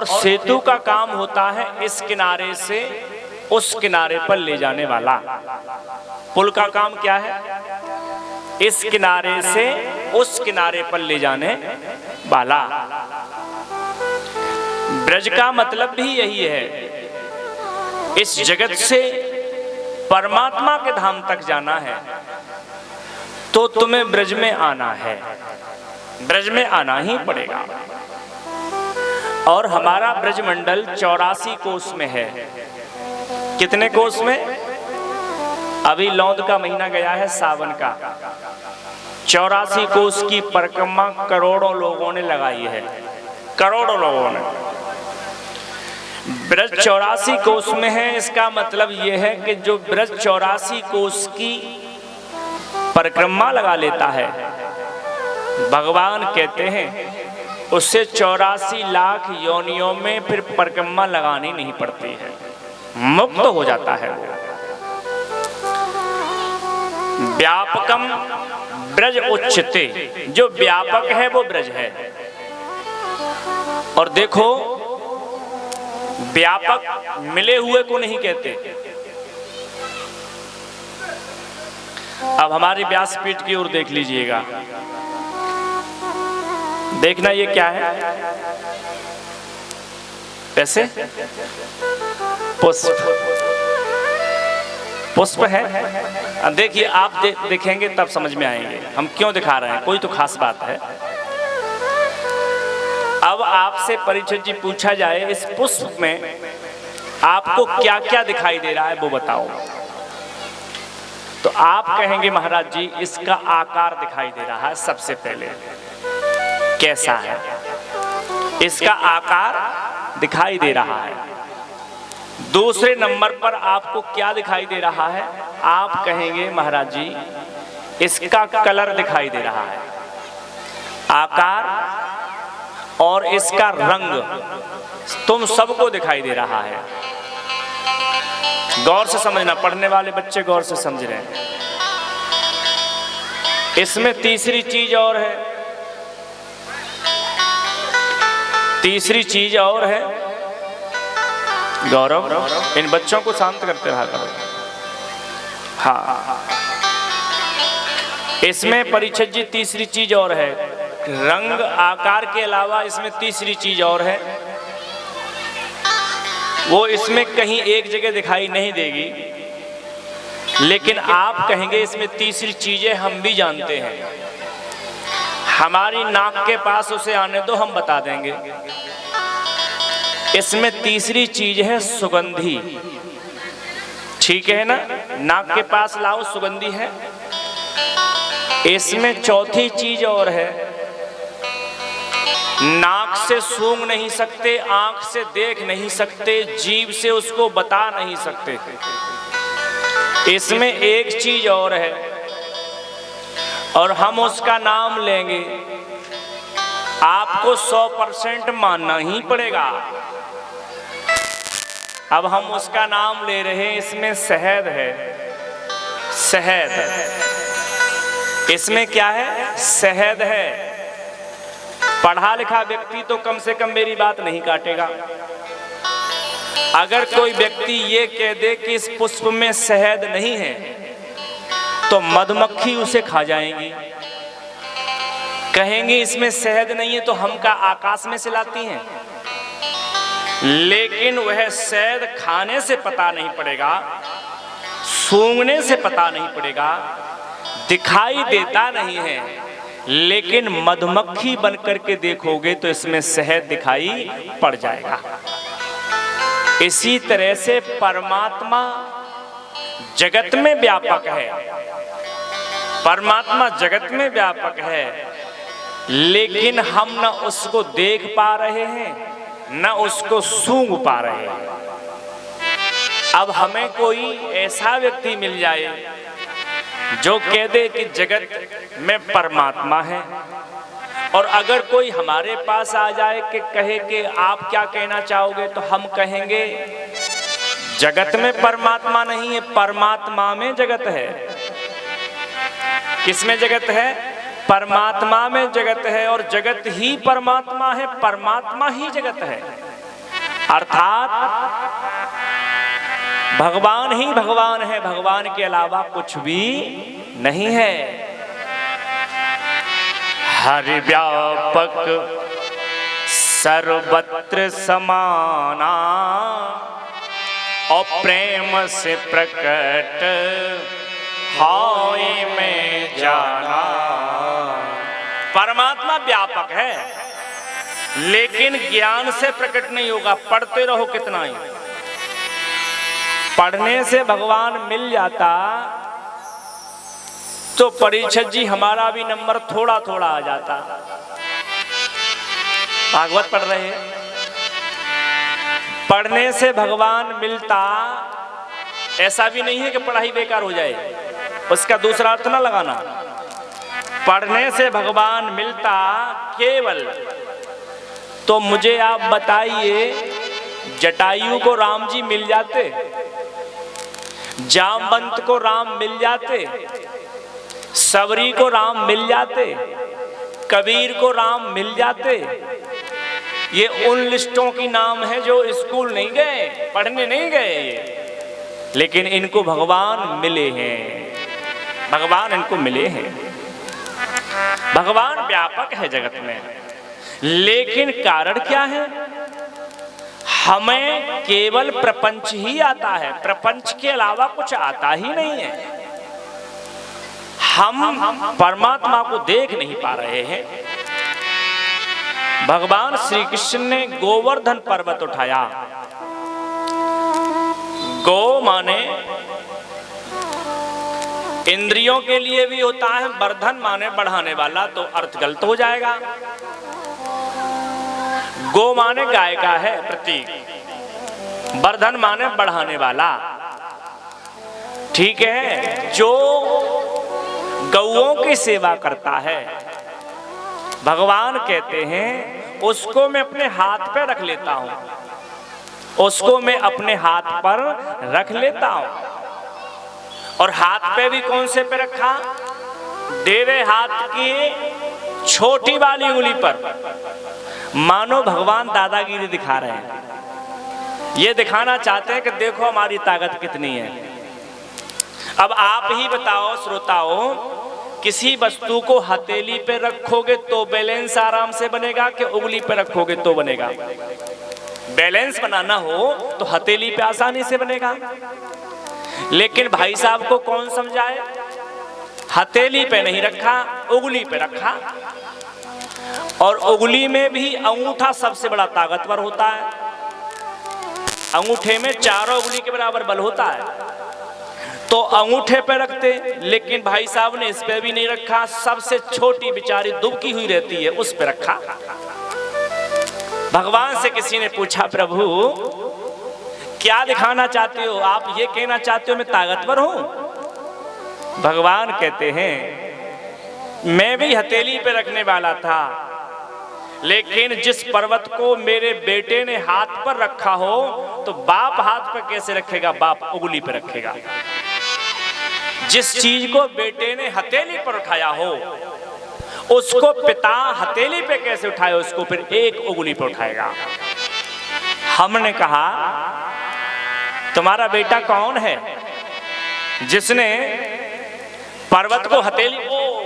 और सेतु का काम होता है इस किनारे से उस किनारे पर ले जाने वाला। पुल का काम क्या है? इस किनारे से उस किनारे पर ले जाने वाला। ब्रज का मतलब भी यही है, इस जगत से परमात्मा के धाम तक जाना है तो तुम्हें ब्रज में आना है, ब्रज में आना ही पड़ेगा। और हमारा ब्रज मंडल 84 कोस में है। कितने कोस में? अभी लौंद का महीना गया है, सावन का। 84 कोस की परिक्रमा करोड़ों लोगों ने लगाई है, करोड़ों लोगों ने। ब्रज 84 कोस में है, इसका मतलब यह है कि जो ब्रज 84 कोस की परिक्रमा लगा लेता है, भगवान कहते हैं उससे 84 लाख योनियों में फिर परिक्रमा लगानी नहीं पड़ती है, मुक्त हो जाता है। व्यापकम ब्रज उच्चते, जो व्यापक है वो ब्रज है। और देखो, व्यापक मिले हुए को नहीं कहते। अब हमारी व्यासपीठ की ओर देख लीजिएगा, देखना ये क्या है? ऐसे पुष्प, पुष्प है। अब देखिए, आप देखेंगे तब समझ में आएंगे हम क्यों दिखा रहे हैं, कोई तो खास बात है। अब आपसे परीक्षित जी पूछा जाए, इस पुष्प में आपको क्या क्या दिखाई दे रहा है वो बताओ, तो आप कहेंगे महाराज जी इसका आकार दिखाई दे रहा है। सबसे पहले कैसा है? इसका आकार दिखाई दे रहा है। दूसरे नंबर पर आपको क्या दिखाई दे रहा है? आप कहेंगे महाराज जी इसका कलर दिखाई दे रहा है। आकार और इसका रंग तुम सबको दिखाई दे रहा है। गौर से समझना, पढ़ने वाले बच्चे गौर से समझ रहे हैं। इसमें तीसरी चीज और है, तीसरी चीज और है। गौरव, इन बच्चों को शांत करते रहा करो। हाँ, इसमें परीक्षित जी तीसरी चीज और है, रंग आकार के अलावा इसमें तीसरी चीज और है, वो इसमें कहीं एक जगह दिखाई नहीं देगी, लेकिन आप कहेंगे इसमें तीसरी चीजें हम भी जानते हैं। हमारी नाक के पास उसे आने दो, हम बता देंगे। इसमें तीसरी चीज है सुगंधी। ठीक है ना? नाक के पास लाओ, सुगंधी है। इसमें चौथी चीज और है, नाक से सूंघ नहीं सकते, आंख से देख नहीं सकते, जीभ से उसको बता नहीं सकते। इसमें एक चीज और है और हम उसका नाम लेंगे, आपको 100% मानना ही पड़ेगा। अब हम उसका नाम ले रहे हैं, इसमें शहद है। शहद, इसमें क्या है? शहद है। पढ़ा लिखा व्यक्ति तो कम से कम मेरी बात नहीं काटेगा। अगर कोई व्यक्ति ये कह दे कि इस पुष्प में शहद नहीं है तो मधुमक्खी उसे खा जाएंगी। कहेंगे इसमें शहद नहीं है तो हम का आकाश में से लाती हैं। लेकिन वह शहद खाने से पता नहीं पड़ेगा, सूंघने से पता नहीं पड़ेगा, दिखाई देता नहीं है, लेकिन मधुमक्खी बनकर के देखोगे तो इसमें शहद दिखाई पड़ जाएगा। इसी तरह से परमात्मा जगत में व्यापक है। परमात्मा जगत में व्यापक है, लेकिन हम न उसको देख पा रहे हैं न उसको सूंघ पा रहे हैं। अब हमें कोई ऐसा व्यक्ति मिल जाए जो कह दे कि जगत में परमात्मा है, और अगर कोई हमारे पास आ जाए कि कहे कि आप क्या कहना चाहोगे, तो हम कहेंगे जगत में परमात्मा नहीं है, परमात्मा में जगत है। किसमें जगत है? परमात्मा में जगत है, और जगत ही परमात्मा है, परमात्मा ही जगत है। अर्थात भगवान ही भगवान है, भगवान के अलावा कुछ भी नहीं है। हरि व्यापक सर्वत्र समाना और प्रेम से प्रकट हाय में जाना। परमात्मा व्यापक है, लेकिन ज्ञान से प्रकट नहीं होगा। पढ़ते रहो कितना ही, पढ़ने से भगवान मिल जाता तो परीक्षक जी हमारा भी नंबर थोड़ा थोड़ा आ जाता। भागवत पढ़ रहे हैं, पढ़ने से भगवान मिलता, ऐसा भी नहीं है कि पढ़ाई बेकार हो जाए, उसका दूसरा अर्थ ना लगाना। पढ़ने से भगवान मिलता केवल, तो मुझे आप बताइए, जटायु को राम जी मिल जाते, जामवंत को राम मिल जाते, सबरी को राम मिल जाते, कबीर को राम मिल जाते। ये उन लिस्टों की नाम है जो स्कूल नहीं गए, पढ़ने नहीं गए, लेकिन इनको भगवान मिले हैं, भगवान इनको मिले हैं। भगवान व्यापक है जगत में, लेकिन कारण क्या है? हमें केवल प्रपंच ही आता है, प्रपंच के अलावा कुछ आता ही नहीं है। हम परमात्मा को देख नहीं पा रहे हैं। भगवान श्री कृष्ण ने गोवर्धन पर्वत उठाया। गो माने इंद्रियों के लिए भी होता है, वर्धन माने बढ़ाने वाला, तो अर्थ गलत हो जाएगा। गो माने गाय का है प्रतीक, वर्धन माने बढ़ाने वाला। ठीक है, जो गौओं की सेवा करता है, भगवान कहते हैं उसको मैं अपने हाथ पे रख लेता हूं, उसको मैं अपने हाथ पर रख लेता हूं। और हाथ पे भी कौन से पे रखा? देवे हाथ की छोटी वाली उंगली पर। मानो भगवान दादागिरी दिखा रहे हैं, ये दिखाना चाहते हैं कि देखो हमारी ताकत कितनी है। अब आप ही बताओ श्रोताओं, किसी वस्तु को हथेली पे रखोगे तो बैलेंस आराम से बनेगा कि उंगली पे रखोगे तो बनेगा? बैलेंस बनाना हो तो हथेली पे आसानी से बनेगा। लेकिन भाई साहब को कौन समझाए? हथेली पे नहीं रखा, उंगली पे रखा। और उंगली में भी अंगूठा सबसे बड़ा ताकतवर होता है। अंगूठे में चारों उंगली के बराबर बल होता है, तो अंगूठे पे रखते, लेकिन भाई साहब ने इस पे भी नहीं रखा। सबसे छोटी बेचारी दुबकी हुई रहती है, उस पे रखा। भगवान से किसी ने पूछा, प्रभु क्या दिखाना चाहते हो? आप ये कहना चाहते हो मैं ताकतवर हूं? भगवान कहते हैं मैं भी हथेली पे रखने वाला था, लेकिन जिस पर्वत को मेरे बेटे ने हाथ पर रखा हो, तो बाप हाथ पर कैसे रखेगा? बाप उंगली पर रखेगा। जिस चीज को बेटे ने हथेली पर उठाया हो, उसको पिता हथेली पे कैसे उठाए? उसको फिर एक उंगली पर उठाएगा। हमने कहा तुम्हारा बेटा कौन है जिसने पर्वत को हथेली, ओ